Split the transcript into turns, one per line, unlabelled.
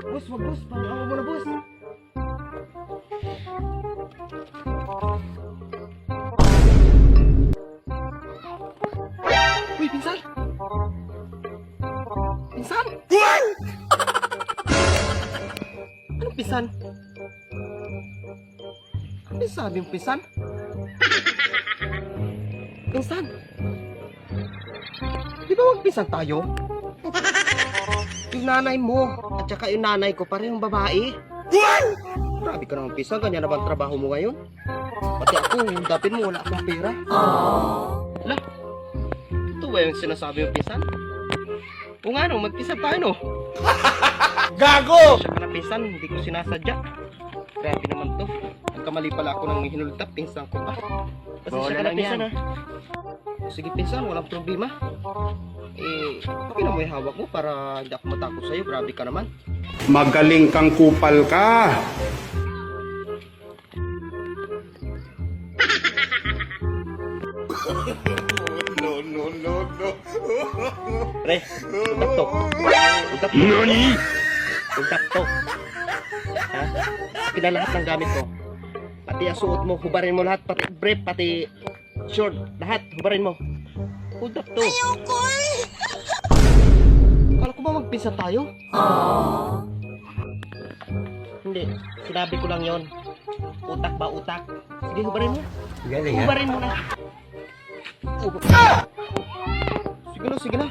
Boss, wag boss. Parang ako muna boss. Uy, pinsan! Pinsan! Anong pinsan? Ano sabi yung pinsan? Pinsan! Di ba magpinsan tayo? Yung nanay mo at saka yung nanay ko parehong babae. Grabe ka naman pinsan, ganyan na bang trabaho mo ngayon? Pati ako, yung dapin mo, wala akong pera. Wala. Ito ba yung sinasabi yung pinsan? O nga no, magpinsan tayo no?
Gago!
Siya ka na pinsan, hindi ko sinasadya. Grabe naman to. Nagkamali pala ako ng hinultap, pinsan ko pa. Pasensya ka na pinsan ha. Sige pinsan, walang problema. Okay na mo yung hawak mo para hindi ako matakot sa'yo. Grabe ka naman.
Magaling kang kupal ka. No.
Pre, ugap to. Ugap to.
Nani?
Ugap to. Ha? Sige na lahat ng gamit ko. Pati ang suot mo, hubarin mo lahat. Pati brief, pati short. Lahat, hubarin mo. Ugap to. Kala ko ba magpinsa tayo? Hindi, sinabi ko lang yon. Utak ba utak? Sige, hubarin mo.
Galing ha?
Hubarin mo na. Sige na, sige na.